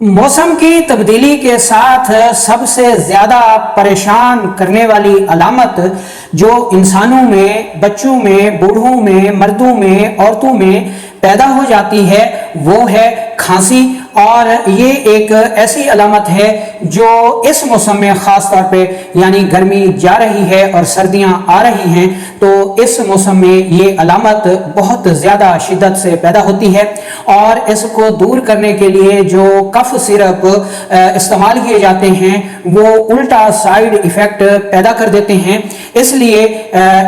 मौसम की तब्दीली के साथ सबसे ज़्यादा परेशान करने वाली अलामत जो इंसानों में, बच्चों में, बूढ़ों में, मर्दों में, औरतों में पैदा हो जाती है वो है खांसी। और ये एक ऐसी अलामत है जो इस मौसम में ख़ास तौर पे, यानी गर्मी जा रही है और सर्दियां आ रही हैं, तो इस मौसम में ये अलामत बहुत ज़्यादा शिद्दत से पैदा होती है। और इसको दूर करने के लिए जो कफ सिरप इस्तेमाल किए जाते हैं वो उल्टा साइड इफ़ेक्ट पैदा कर देते हैं। इसलिए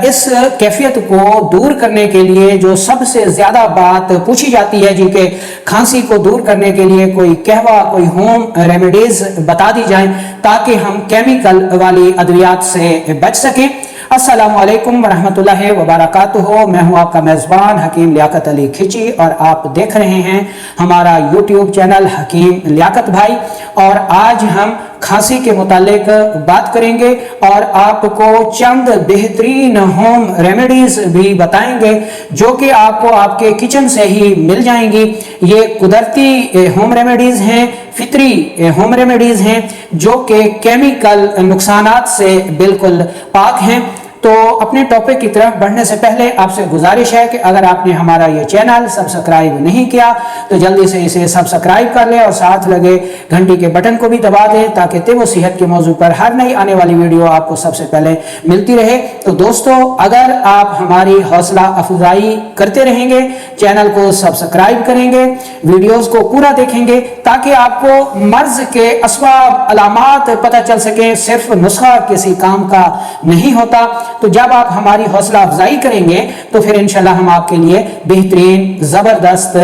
इस कैफियत को दूर करने के लिए जो सबसे ज़्यादा बात पूछी जाती है जी कि खांसी को दूर करने के लिए कोई कहवा, कोई होम रेमेडीज बता दी जाए ताकि हम केमिकल वाली अद्वियात से बच सकें। अस्सलामु अलैकुम वरहमतुल्लाहि वबरकातुहू। मैं हूं आपका मेज़बान हकीम लियाकत अली खिची और आप देख रहे हैं हमारा यूट्यूब चैनल हकीम लियाकत भाई। और आज हम खांसी के मुतालिक बात करेंगे और आपको चंद बेहतरीन होम रेमेडीज भी बताएंगे जो कि आपको आपके किचन से ही मिल जाएंगी। ये कुदरती होम रेमेडीज हैं, फितरी होम रेमेडीज हैं जो कि केमिकल नुकसानात से बिल्कुल पाक हैं। तो अपने टॉपिक की तरफ बढ़ने से पहले आपसे गुजारिश है कि अगर आपने हमारा ये चैनल सब्सक्राइब नहीं किया तो जल्दी से इसे सब्सक्राइब कर लें और साथ लगे घंटी के बटन को भी दबा दें ताकि तिब व सेहत के मौजू पर हर नई आने वाली वीडियो आपको सबसे पहले मिलती रहे। तो दोस्तों, अगर आप हमारी हौसला अफजाई करते रहेंगे, चैनल को सब्सक्राइब करेंगे, वीडियोस को पूरा देखेंगे ताकि आपको मर्ज के असबाब अलामात पता चल सके। सिर्फ नुस्खा किसी काम का नहीं होता। तो जब आप हमारी हौसला अफजाई करेंगे तो फिर इंशाल्लाह हम आपके लिए बेहतरीन ज़बरदस्त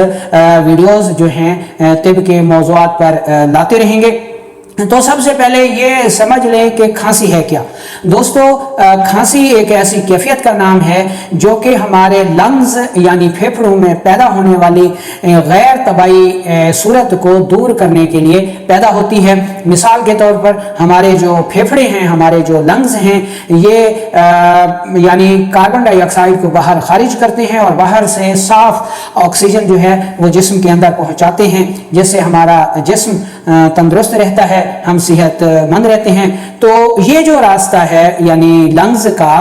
वीडियोस जो हैं तिब के मौज़ूआत पर लाते रहेंगे। तो सबसे पहले ये समझ लें कि खांसी है क्या। दोस्तों, खांसी एक ऐसी कैफियत का नाम है जो कि हमारे लंग्स यानी फेफड़ों में पैदा होने वाली गैर तबाई सूरत को दूर करने के लिए पैदा होती है। मिसाल के तौर पर हमारे जो फेफड़े हैं, हमारे जो लंग्स हैं, ये यानी कार्बन डाइऑक्साइड को बाहर खारिज करते हैं और बाहर से साफ ऑक्सीजन जो है वो जिस्म के अंदर पहुंचाते हैं, जिससे हमारा जिस्म तंदुरुस्त रहता है, हम सेहतमंद रहते हैं। तो ये जो रास्ता है यानी लंग्स का,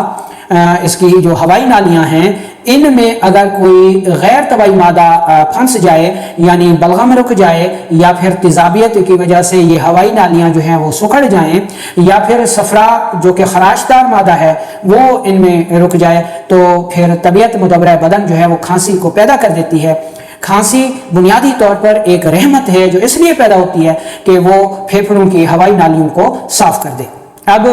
इसकी जो हवाई नालियां हैं, इनमें अगर कोई गैर तबाई मादा फंस जाए यानी बलगम रुक जाए या फिर तेजाबियत की वजह से ये हवाई नालियां जो हैं वो सुखड़ जाएं या फिर सफरा जो कि खराशदार मादा है वो इनमें रुक जाए तो फिर तबीयत मुदब्बर बदन जो है वो खांसी को पैदा कर देती है। खांसी बुनियादी तौर पर एक रहमत है जो इसलिए पैदा होती है कि वो फेफड़ों की हवाई नालियों को साफ कर दे। अब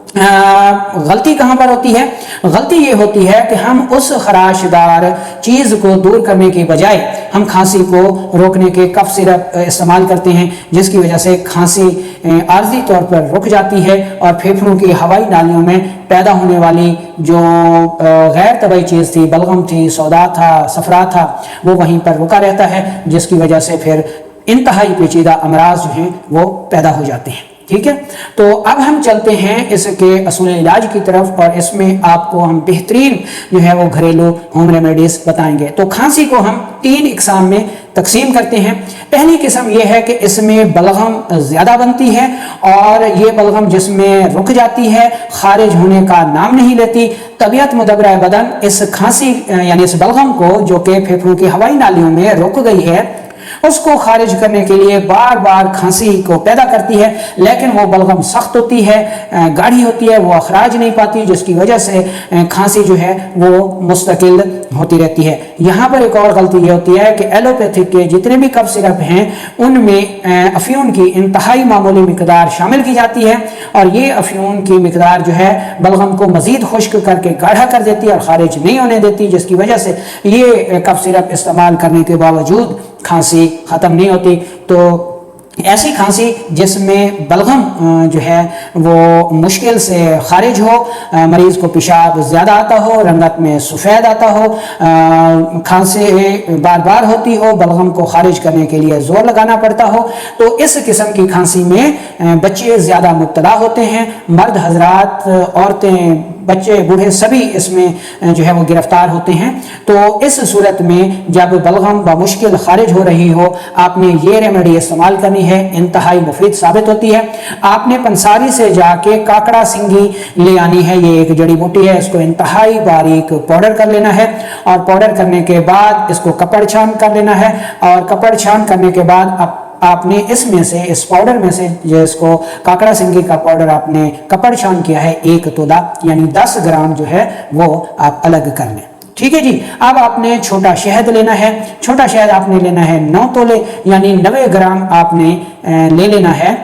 गलती कहाँ पर होती है? गलती ये होती है कि हम उस खराशदार चीज़ को दूर करने के बजाय हम खांसी को रोकने के कफ सिरप इस्तेमाल करते हैं, जिसकी वजह से खांसी आर्जी तौर पर रुक जाती है और फेफड़ों की हवाई नालियों में पैदा होने वाली जो गैर तबाई चीज़ थी, बलगम थी, सौदा था, सफरा था, वो वहीं पर रुका रहता है, जिसकी वजह से फिर इंतहाई पेचीदा अमराज जो हैं वो पैदा हो जाते हैं। ठीक है, तो अब हम चलते हैं इसके असूल इलाज की तरफ और इसमें आपको हम बेहतरीन जो है वो घरेलू होम रेमेडीज बताएंगे। तो खांसी को हम 3 इकसाम में तकसीम करते हैं। पहली किस्म यह है कि इसमें बलगम ज़्यादा बनती है और ये बलगम जिसमें रुक जाती है, खारिज होने का नाम नहीं लेती। तबीयत मुदब्बर बदन इस खांसी यानी इस बलगम को जो कि फेफड़ों की हवाई नालियों में रुक गई है उसको खारिज करने के लिए बार बार खांसी को पैदा करती है, लेकिन वो बलगम सख्त होती है, गाढ़ी होती है, वो अखराज नहीं पाती, जिसकी वजह से खांसी जो है वो मुस्तकिल होती रहती है। यहाँ पर एक और गलती ये होती है कि एलोपैथिक के जितने भी कफ सिरप हैं उनमें अफ्यून की इंतहाई मामूली मिकदार शामिल की जाती है और ये अफ्यून की मिकदार जो है बलगम को मज़ीद खुश्क करके गाढ़ा कर देती है और खारिज नहीं होने देती, जिसकी वजह से ये कफ सिरप इस्तेमाल करने के बावजूद खांसी ख़त्म नहीं होती। तो ऐसी खांसी जिसमें बलगम जो है वो मुश्किल से खारिज हो, मरीज़ को पेशाब ज़्यादा आता हो, रंगत में सफ़ेद आता हो, खांसी बार बार होती हो, बलगम को खारिज करने के लिए ज़ोर लगाना पड़ता हो, तो इस किस्म की खांसी में बच्चे ज़्यादा मुब्तला होते हैं। मर्द हजरात, औरतें, बच्चे, बूढ़े सभी इसमें जो है वो गिरफ्तार होते हैं। तो इस सूरत में जब बलगम बमुश्किल खारिज हो रही हो, आपने ये रेमेडी इस्तेमाल करनी ہے انتہائی مفید ثابت ہوتی ہے۔ آپ نے پنساری سے جا کے کاکڑا سنگھی لے آنی ہے، یہ ایک جڑی بوٹی ہے، اس کو انتہائی باریک پاؤڈر کر لینا ہے، اور پاؤڈر کرنے کے بعد اس کو کپڑ چھان کر لینا ہے، اور کپڑ چھان کرنے کے بعد آپ نے اس میں سے، اس پاؤڈر میں سے، جس کو کاکڑا سنگھی کا پاؤڈر آپ نے کپڑ چھان کیا ہے، 1 تولہ یعنی 10 گرام جو ہے وہ آپ الگ کر لیں۔ ٹھیک ہے جی۔ اب آپ نے چھوٹا شہد لینا ہے، چھوٹا شہد آپ نے لینا ہے 9 تولے یعنی 90 گرام آپ نے لے لینا ہے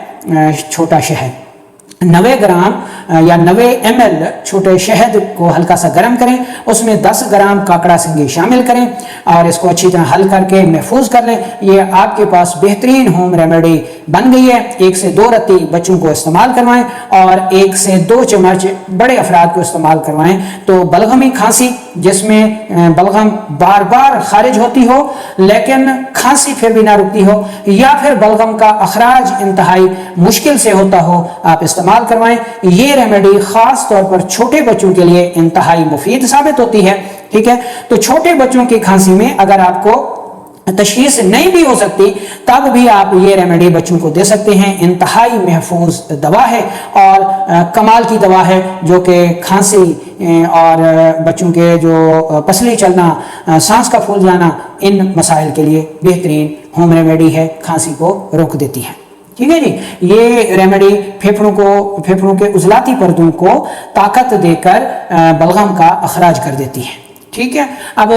چھوٹا شہد۔ 90 گرام یا 90 ml چھوٹے شہد کو ہلکا سا گرم کریں، اس میں 10 گرام کاکڑا سنگھی شامل کریں اور اس کو اچھی طرح حل کر کے محفوظ کر لیں۔ یہ آپ کے پاس بہترین ہوم ریمیڈی بن گئی ہے۔ 1 سے 2 رتی بچوں کو استعمال کروائیں اور 1 سے 2 چمچ بڑے افراد کو استعمال کروائیں تو بلغمی کھانسی، جس میں بلغم بار بار خارج ہوتی ہو لیکن کھانسی پھر بھی نہ رکتی ہو، یا پھر بلغم کا اخراج انتہائی مشکل سے ہوتا ہو، آپ استعمال کروائیں۔ یہ ریمیڈی خاص طور پر چھوٹے بچوں کے لیے انتہائی مفید ثابت ہوتی ہے۔ ٹھیک ہے، تو چھوٹے بچوں کی کھانسی میں اگر آپ کو تشخیص نہیں بھی ہو سکتی تب بھی آپ یہ ریمیڈی بچوں کو دے سکتے ہیں۔ انتہائی محفوظ دوا ہے اور کمال کی دوا ہے، جو کہ کھانسی اور بچوں کے جو پسلی چلنا، سانس کا پھول جانا، ان مسائل کے لیے بہترین ہوم ریمیڈی ہے، کھانسی کو روک دیتی ہے۔ ٹھیک ہے جی، یہ ریمیڈی پھیپھڑوں کے عضلاتی پردوں کو طاقت دے کر بلغم کا اخراج کر دیتی ہے۔ ٹھیک ہے، اب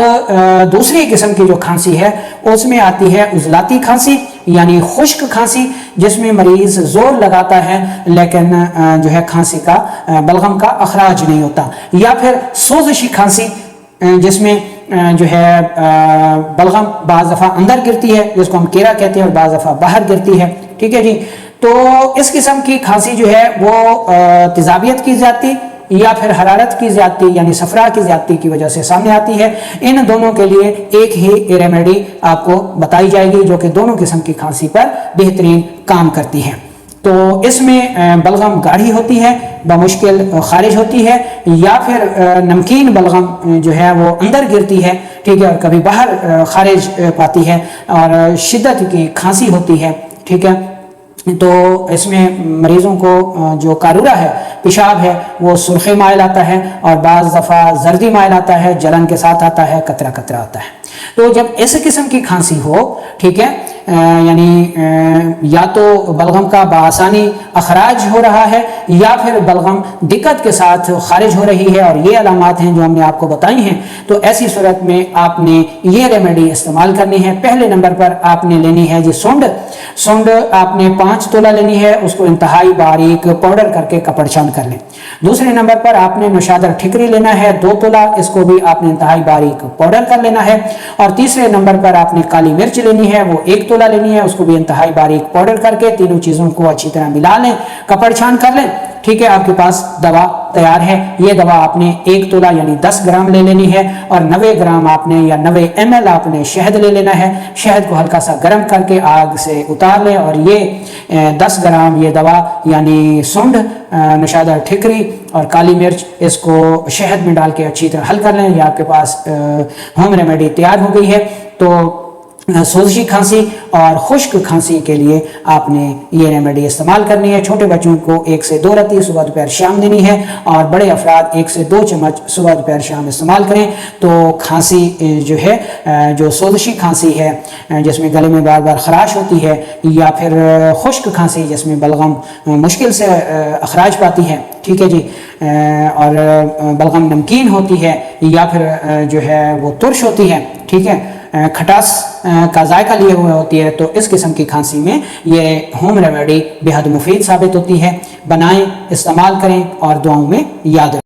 دوسری قسم کی جو کھانسی ہے اس میں آتی ہے عضلاتی کھانسی یعنی خشک کھانسی، جس میں مریض زور لگاتا ہے لیکن جو ہے کھانسی کا بلغم کا اخراج نہیں ہوتا، یا پھر سوزشی کھانسی جس میں جو ہے بلغم بعض دفعہ اندر گرتی ہے، جس کو ہم کیرا کہتے ہیں، اور بعض دفعہ باہر گرتی ہے۔ ٹھیک ہے جی، تو اس قسم کی کھانسی جو ہے وہ تیزابیت کی زیادتی یا پھر حرارت کی زیادتی یعنی صفرا کی زیادتی کی وجہ سے سامنے آتی ہے۔ ان دونوں کے لیے ایک ہی ریمیڈی آپ کو بتائی جائے گی جو کہ دونوں قسم کی کھانسی پر بہترین کام کرتی ہے۔ تو اس میں بلغم گاڑھی ہوتی ہے، بمشکل خارج ہوتی ہے، یا پھر نمکین بلغم جو ہے وہ اندر گرتی ہے، ٹھیک ہے، اور کبھی باہر خارج پاتی ہے، اور شدت کی کھانسی ہوتی ہے۔ ٹھیک ہے، تو اس میں مریضوں کو جو قارورہ ہے، پیشاب ہے، وہ سرخی مائل آتا ہے اور بعض دفعہ زردی مائل آتا ہے، جلن کے ساتھ آتا ہے، قطرہ قطرہ آتا ہے۔ تو جب اس قسم کی کھانسی ہو، ٹھیک ہے، یعنی یا تو بلغم کا بآسانی اخراج ہو رہا ہے یا پھر بلغم دقت کے ساتھ خارج ہو رہی ہے، اور یہ علامات ہیں جو ہم نے آپ کو بتائی ہیں، تو ایسی صورت میں آپ نے یہ ریمیڈی استعمال کرنی ہے۔ پہلے نمبر پر آپ نے لینی ہے جی سونڈ آپ نے 5 تولہ لینی ہے، اس کو انتہائی باریک پاؤڈر کر کے کپڑ چھان کر لیں۔ دوسرے نمبر پر آپ نے نوشادر ٹھکری لینا ہے 2 تولہ، اس کو بھی آپ نے انتہائی باریک پاؤڈر کر لینا ہے۔ اور تیسرے نمبر پر آپ نے کالی مرچ لینی ہے، وہ 1 تولہ لینی ہے، اس کو بھی انتہائی باریک پاؤڈر کر کے تینوں چیزوں کو اچھی طرح ملا لیں، کپڑ چھان کر لیں۔ ٹھیک ہے، آپ کے پاس دوا تیار ہے۔ یہ دوا آپ نے 1 تولہ یعنی 10 گرام لے لینی ہے، اور 90 گرام آپ نے یا 90 ml آپ نے شہد لے لینا ہے۔ شہد کو ہلکا سا گرم کر کے آگ سے اتار لیں، اور یہ 10 گرام یہ دوا یعنی سونڈ، نوشادر ٹھکری اور کالی مرچ، اس کو شہد میں ڈال کے اچھی طرح حل کر لیں۔ یہ آپ کے پاس ہوم ریمیڈی تیار ہو گئی ہے۔ تو سوزشی کھانسی اور خشک کھانسی کے لیے آپ نے یہ ریمیڈی استعمال کرنی ہے۔ چھوٹے بچوں کو 1 سے 2 رتی صبح دوپہر شام دینی ہے، اور بڑے افراد 1 سے 2 چمچ صبح دوپہر شام استعمال کریں تو کھانسی جو ہے، جو سوزشی کھانسی ہے جس میں گلے میں بار بار خراش ہوتی ہے، یا پھر خشک کھانسی جس میں بلغم مشکل سے اخراج پاتی ہے، ٹھیک ہے جی، اور بلغم نمکین ہوتی ہے یا پھر جو ہے وہ ترش ہوتی ہے، ٹھیک ہے، کھٹاس کا ذائقہ لیے ہوئے ہوتی ہے، تو اس قسم کی کھانسی میں یہ ہوم ریمیڈی بے حد مفید ثابت ہوتی ہے۔ بنائیں، استعمال کریں اور دعاؤں میں یاد رکھیں۔